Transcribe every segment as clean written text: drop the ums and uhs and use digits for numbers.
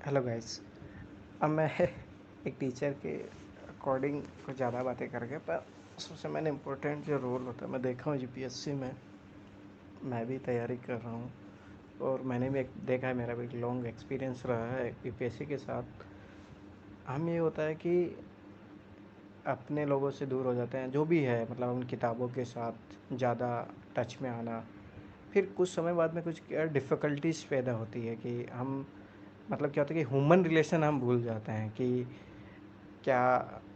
Hello guys. अब मैं एक टीचर के अकॉर्डिंग कुछ ज़्यादा बातें कर गया, पर सबसे मैंने इम्पोर्टेंट जो रोल होता है मैं देखा हूँ यूपीएससी में। मैं भी तैयारी कर रहा हूँ और मैंने भी एक देखा है, मेरा भी एक लॉन्ग एक्सपीरियंस रहा है यूपीएससी के साथ। हम ये होता है कि अपने लोगों से दूर हो जाते हैं, जो भी है मतलब उन किताबों के साथ ज़्यादा टच में आना। फिर कुछ समय बाद में कुछ क्या डिफ़िकल्टीज़ पैदा होती है कि हम मतलब क्या होता है कि ह्यूमन रिलेशन हम भूल जाते हैं कि क्या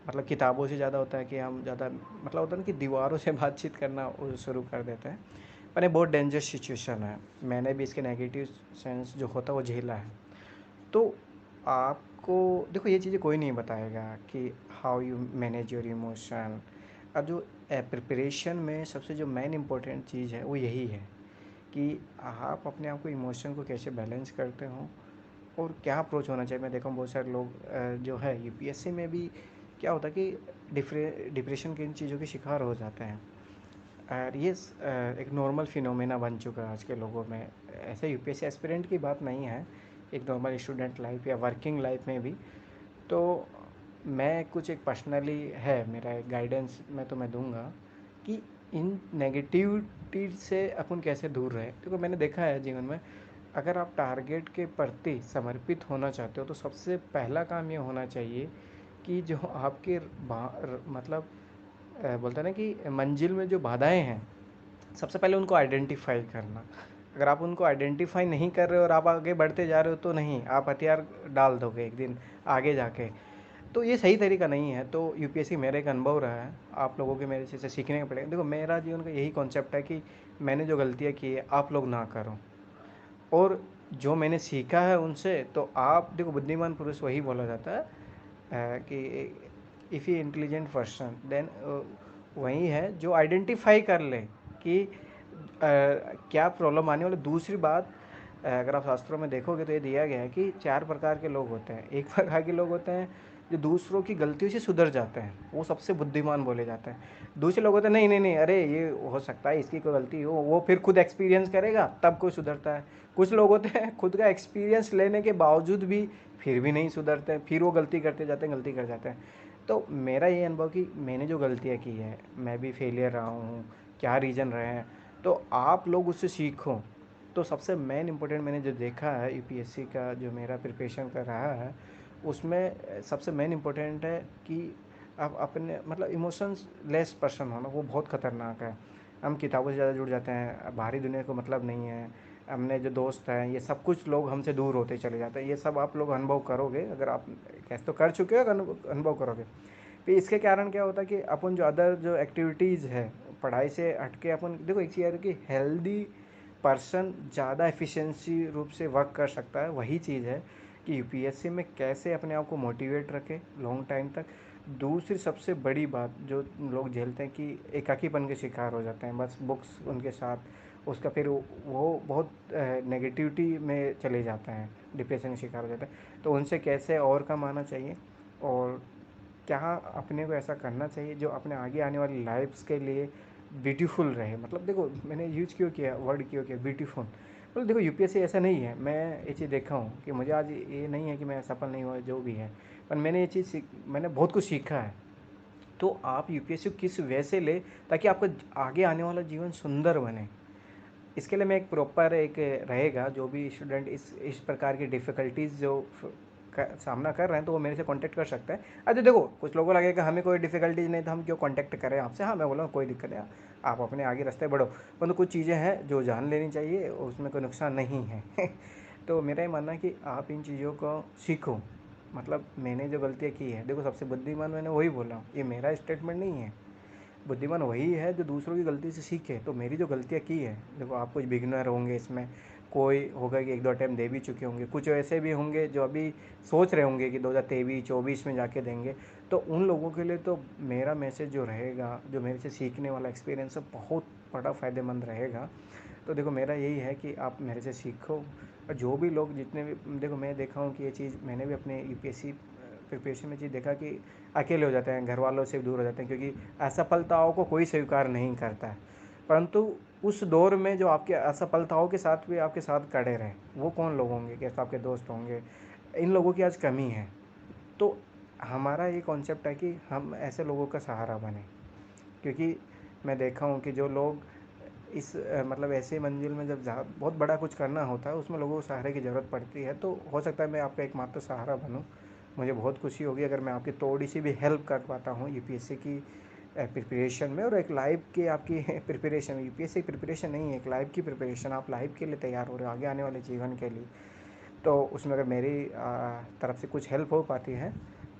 मतलब किताबों से ज़्यादा होता है कि हम ज़्यादा मतलब होता है ना कि दीवारों से बातचीत करना वो शुरू कर देते हैं। पर ये बहुत डेंजरस सिचुएशन है। मैंने भी इसके नेगेटिव सेंस जो होता है वो झेला है। तो आपको देखो, ये चीज़ें कोई नहीं बताएगा कि how you manage your emotion. अब जो प्रिपरेशन में सबसे जो मेन इम्पोर्टेंट चीज़ है वो यही है कि आप अपने आप को इमोशन को कैसे बैलेंस करते हो और क्या अप्रोच होना चाहिए। मैं देखा हूँ बहुत सारे लोग जो है यूपीएससी में भी क्या होता है कि डिप्रेशन की इन चीज़ों के शिकार हो जाते हैं। और ये एक नॉर्मल फिनोमेना बन चुका है आज के लोगों में। ऐसे यूपीएससी एस्पिरेंट की बात नहीं है, एक नॉर्मल स्टूडेंट लाइफ या वर्किंग लाइफ में भी। तो मैं कुछ एक पर्सनली है मेरा एक गाइडेंस मैं तुम्हें दूंगा कि इन नेगेटिविटी से अपन कैसे दूर रहे। देखो, मैंने देखा है जीवन में, अगर आप टारगेट के प्रति समर्पित होना चाहते हो तो सबसे पहला काम ये होना चाहिए कि जो आपके मतलब बोलते हैं ना कि मंजिल में जो बाधाएं हैं, सबसे पहले उनको आइडेंटिफाई करना। अगर आप उनको आइडेंटिफाई नहीं कर रहे हो और आप आगे बढ़ते जा रहे हो तो नहीं, आप हथियार डाल दोगे एक दिन आगे जाके। तो ये सही तरीका नहीं है। तो यूपीएससी मेरा एक अनुभव रहा है, आप लोगों के मेरे से सीखने का पड़ेगा। देखो, मेरा जीवन का यही कॉन्सेप्ट है कि मैंने जो गलतियाँ की है आप लोग ना करो, और जो मैंने सीखा है उनसे। तो आप देखो, बुद्धिमान पुरुष वही बोला जाता है कि if he intelligent person then वही है जो आइडेंटिफाई कर ले कि क्या प्रॉब्लम आने वाली। दूसरी बात, अगर आप शास्त्रों में देखोगे तो ये दिया गया है कि चार प्रकार के लोग होते हैं। एक प्रकार के लोग होते हैं जो दूसरों की गलतियों से सुधर जाते हैं, वो सबसे बुद्धिमान बोले जाते हैं। दूसरे लोग होते हैं नहीं नहीं नहीं, अरे ये हो सकता है इसकी कोई गलती हो, वो फिर खुद एक्सपीरियंस करेगा तब कोई सुधरता है। कुछ लोग होते हैं खुद का एक्सपीरियंस लेने के बावजूद भी फिर भी नहीं सुधरते हैं, फिर वो गलती करते जाते हैं, गलती कर जाते हैं। तो मेरा ये अनुभव कि मैंने जो गलतियाँ की है, मैं भी फेलियर रहा हूँ, क्या रीज़न रहे हैं, तो आप लोग उससे सीखो। तो सबसे मेन इम्पोर्टेंट मैंने जो देखा है यूपीएससी का जो मेरा प्रिपरेशन कर रहा है उसमें सबसे मेन इम्पोर्टेंट है कि आप अपने मतलब इमोशंस लेस पर्सन होना, वो बहुत ख़तरनाक है। हम किताबों से ज़्यादा जुड़ जाते हैं, बाहरी दुनिया को मतलब नहीं है। हमने जो दोस्त हैं ये सब कुछ लोग हमसे दूर होते चले जाते हैं। ये सब आप लोग अनुभव करोगे, अगर आप कैसे तो कर चुके हो, अनुभव करोगे। फिर इसके कारण क्या होता है कि अपन जो अदर जो एक्टिविटीज़ है पढ़ाई से हटके, अपन देखो एक चीज़ है कि हेल्दी पर्सन ज़्यादा एफिशिएंसी रूप से वर्क कर सकता है। वही चीज़ है कि यूपीएससी में कैसे अपने आप को मोटिवेट रखे लॉन्ग टाइम तक। दूसरी सबसे बड़ी बात जो लोग झेलते हैं कि एकाकीपन के शिकार हो जाते हैं, बस बुक्स उनके साथ, उसका फिर वो बहुत नेगेटिविटी में चले जाते हैं, डिप्रेशन के शिकार हो जाते हैं। तो उनसे कैसे और कम आना चाहिए, और क्या अपने को ऐसा करना चाहिए जो अपने आगे आने वाली लाइफ्स के लिए ब्यूटीफुल रहे। मतलब देखो, मैंने यूज क्यों किया वर्ड, क्यों किया ब्यूटीफुल। मतलब देखो, यूपीएससी ऐसा नहीं है, मैं ये चीज़ देखा हूँ कि मुझे आज ये नहीं है कि मैं सफल नहीं हुआ जो भी है, पर मैंने ये चीज़ मैंने बहुत कुछ सीखा है। तो आप यूपीएससी किस वे से ले ताकि आपका आगे आने वाला जीवन सुंदर बने। इसके लिए मैं एक प्रॉपर एक रहेगा, जो भी स्टूडेंट इस प्रकार की डिफ़िकल्टीज़ जो सामना कर रहे हैं तो वो मेरे से कांटेक्ट कर सकते हैं। अच्छा देखो, कुछ लोगों को लगेगा हमें कोई डिफ़िकल्टीज नहीं तो हम क्यों कांटेक्ट करें आपसे। हाँ, मैं बोला कोई दिक्कत नहीं, आप अपने आगे रास्ते बढ़ो। परंतु कुछ चीज़ें हैं जो जान लेनी चाहिए, उसमें कोई नुकसान नहीं है। तो मेरा ये मानना है कि आप इन चीज़ों को सीखो। मतलब मैंने जो गलतियाँ की है, देखो सबसे बुद्धिमान मैंने वही बोला, ये मेरा स्टेटमेंट नहीं है। बुद्धिमान वही है जो दूसरों की गलती से सीखे। तो मेरी जो गलतियाँ की है, देखो आप कुछ बिगिनर होंगे इसमें, कोई होगा कि एक दो अटैम्प्ट दे भी चुके होंगे, कुछ ऐसे भी होंगे जो अभी सोच रहे होंगे कि 2023-24 में जाके देंगे। तो उन लोगों के लिए तो मेरा मैसेज जो रहेगा, जो मेरे से सीखने वाला एक्सपीरियंस है, बहुत बड़ा फ़ायदेमंद रहेगा। तो देखो, मेरा यही है कि आप मेरे से सीखो। और जो भी लोग जितने भी, देखो मैं देखा हूँ कि ये चीज़ मैंने भी अपने यूपीएससी प्रिपरेशन में चीज़ देखा कि अकेले हो जाते हैं, घर वालों से दूर हो जाते हैं, क्योंकि असफलताओं को कोई स्वीकार नहीं करता है। परंतु उस दौर में जो आपके असफलताओं के साथ भी आपके साथ खड़े रहें, वो कौन लोग होंगे? कैसे आपके दोस्त होंगे, इन लोगों की आज कमी है। तो हमारा ये कॉन्सेप्ट है कि हम ऐसे लोगों का सहारा बने, क्योंकि मैं देखा हूँ कि जो लोग इस मतलब ऐसे मंजिल में जब जहाँ बहुत बड़ा कुछ करना होता है उसमें लोगों को सहारे की ज़रूरत पड़ती है। तो हो सकता है मैं आपका एकमात्र सहारा बनूँ। मुझे बहुत खुशी होगी अगर मैं आपकी थोड़ी सी भी हेल्प कर पाता हूँ यूपीएससी की प्रिपरेशन में, और एक लाइफ की आपकी प्रिपरेशन। यूपीएससी प्रिपरेशन नहीं है, एक लाइफ की प्रिपरेशन। आप लाइफ के लिए तैयार हो रहे हो आगे आने वाले जीवन के लिए। तो उसमें अगर मेरी तरफ से कुछ हेल्प हो पाती है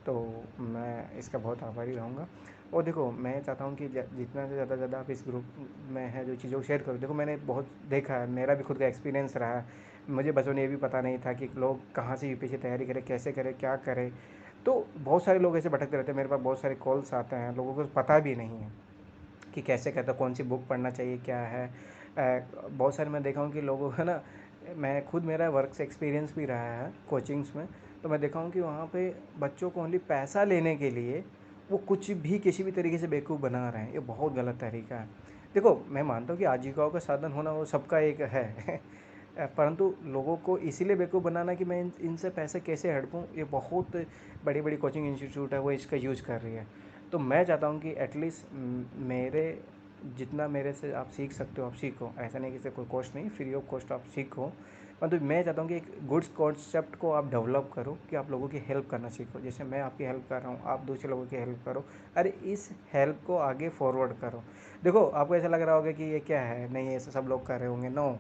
तो मैं इसका बहुत आभारी रहूँगा। और देखो मैं चाहता हूँ कि जितना से ज़्यादा आप इस ग्रुप में है जो चीज़ों को शेयर करो। देखो मैंने बहुत देखा है, मेरा भी खुद का एक्सपीरियंस रहा है। मुझे बचपन में ये भी पता नहीं था कि लोग कहाँ से यूपीएससी तैयारी करें, कैसे करें, क्या करें। तो बहुत सारे लोग ऐसे भटकते रहते हैं, मेरे पास बहुत सारे कॉल्स आते हैं, लोगों को पता भी नहीं है कि कैसे कहता, कौन सी बुक पढ़ना चाहिए, क्या है। बहुत सारे मैं देखा हूँ कि लोगों का ना, मैं खुद मेरा वर्क से एक्सपीरियंस भी रहा है कोचिंग्स में। तो मैं देखा हूँ कि वहाँ पे बच्चों को ओनली पैसा लेने के लिए वो कुछ भी किसी भी तरीके से बेवकूफ़ बना रहे हैं। ये बहुत गलत तरीका है। देखो मैं मानता हूँ कि आजीविकाओं का साधन होना वो सबका एक है परंतु लोगों को इसीलिए बेवकूफ़ बनाना कि मैं इनसे पैसे कैसे हड़पूँ, ये बहुत बड़ी बड़ी कोचिंग इंस्टीट्यूट है वो इसका यूज़ कर रही है। तो मैं चाहता हूँ कि एटलीस्ट मेरे जितना मेरे से आप सीख सकते हो आप सीखो। ऐसा नहीं कि इससे कोई कॉस्ट नहीं, फ्री ऑफ कॉस्ट आप सीखो। मतलब मैं चाहता हूँ कि एक गुड्स कॉन्सेप्ट को आप डेवलप करो, कि आप लोगों की हेल्प करना सीखो। जैसे मैं आपकी हेल्प कर रहा हूँ, आप दूसरे लोगों की हेल्प करो। अरे इस हेल्प को आगे फॉरवर्ड करो। देखो आपको ऐसा लग रहा होगा कि ये क्या है, नहीं ऐसा सब लोग कर रहे होंगे। नो,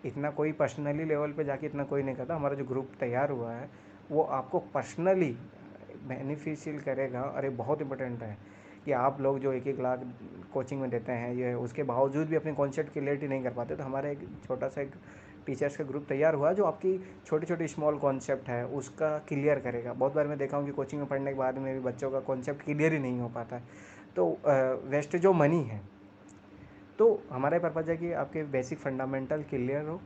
इतना कोई पर्सनली लेवल पे जाके इतना कोई नहीं करता। हमारा जो ग्रुप तैयार हुआ है वो आपको पर्सनली बेनिफिशियल करेगा। अरे बहुत इंपॉर्टेंट है कि आप लोग जो 1-1 लाख कोचिंग में देते हैं, ये उसके बावजूद भी अपने कॉन्सेप्ट क्लियरिटी नहीं कर पाते। तो हमारा एक छोटा सा एक टीचर्स का ग्रुप तैयार हुआ जो आपकी छोटी छोटी स्मॉल कॉन्सेप्ट है उसका क्लियर करेगा। बहुत बार मैं देखा हूँ कि कोचिंग में पढ़ने के बाद में भी बच्चों का कॉन्सेप्ट क्लियर ही नहीं हो पाता है। तो वेस्ट जो मनी है। तो हमारा पर्पज़ है कि आपके बेसिक फंडामेंटल क्लियर हो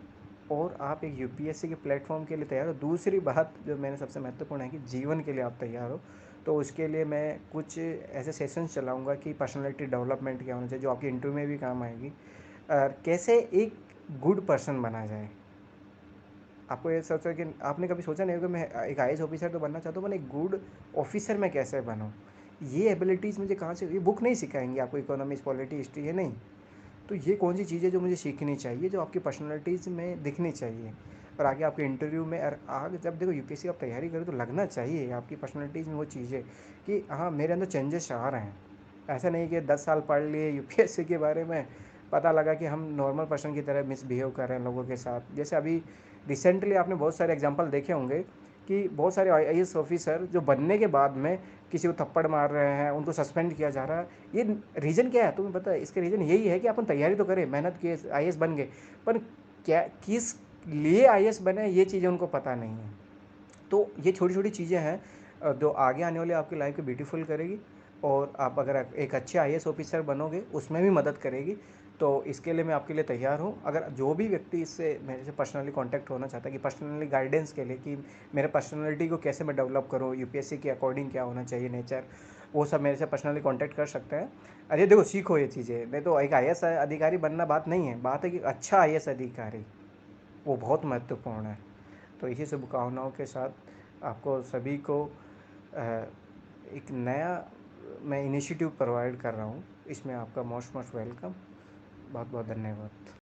और आप एक यूपीएससी के प्लेटफॉर्म के लिए तैयार हो। दूसरी बात जो मैंने सबसे महत्वपूर्ण है कि जीवन के लिए आप तैयार हो। तो उसके लिए मैं कुछ ऐसे सेशंस चलाऊंगा कि पर्सनालिटी डेवलपमेंट क्या होना चाहिए जो आपकी इंटरव्यू में भी काम आएगी। कैसे एक गुड पर्सन बना जाए। आपको ये सोचा कि आपने कभी सोचा नहीं होगा मैं एक आईएएस ऑफिसर तो बनना चाहता हूँ, मैंने गुड ऑफिसर मैं कैसे बनूँ। ये एबिलिटीज़ मुझे कहाँ से, ये बुक नहीं सिखाएंगे आपको, इकोनॉमिक्स पॉलिटी हिस्ट्री ये नहीं। तो ये कौन सी चीज़ें जो मुझे सीखनी चाहिए, जो आपकी पर्सनैलिटीज़ में दिखनी चाहिए और आगे आपके इंटरव्यू में। और आगे जब देखो यूपीएससी आप तैयारी करें तो लगना चाहिए आपकी पर्सनैलिटीज़ में वो चीज़ें कि हाँ मेरे अंदर चेंजेस आ रहे हैं। ऐसा नहीं कि 10 साल पढ़ लिए यूपीएससी के बारे में, पता लगा कि हम नॉर्मल पर्सन की तरह मिसबिहेव कर रहे हैं लोगों के साथ। जैसे अभी रिसेंटली आपने बहुत सारे एग्जांपल देखे होंगे कि बहुत सारे आईएएस ऑफिसर जो बनने के बाद में किसी को थप्पड़ मार रहे हैं, उनको सस्पेंड किया जा रहा है। ये रीज़न क्या है तुम्हें पता है? इसका रीज़न यही है कि अपन तैयारी तो करें, मेहनत किए, आईएएस बन गए, पर क्या किस लिए आईएएस बने ये चीज़ें उनको पता नहीं है। तो ये छोटी छोटी चीज़ें हैं जो आगे आने वाले आपकी लाइफ को ब्यूटीफुल करेगी। और आप अगर एक अच्छे आईएएस ऑफिसर बनोगे उसमें भी मदद करेगी। तो इसके लिए मैं आपके लिए तैयार हूँ। अगर जो भी व्यक्ति इससे मेरे से पर्सनली कांटेक्ट होना चाहता है कि पर्सनली गाइडेंस के लिए कि मेरे पर्सनैलिटी को कैसे मैं डेवलप करूँ, यूपीएससी के अकॉर्डिंग क्या होना चाहिए नेचर, वो सब मेरे से पर्सनली कांटेक्ट कर सकते हैं। अरे देखो सीखो ये चीज़ें, नहीं तो एक आईएएस अधिकारी बनना बात नहीं है, बात है कि अच्छा आईएएस अधिकारी, वो बहुत महत्वपूर्ण है। तो इसी शुभकामनाओं के साथ आपको सभी को एक नया मैं इनिशिएटिव प्रोवाइड कर रहा हूँ, इसमें आपका मोस्ट मोस्ट वेलकम। बहुत बहुत धन्यवाद।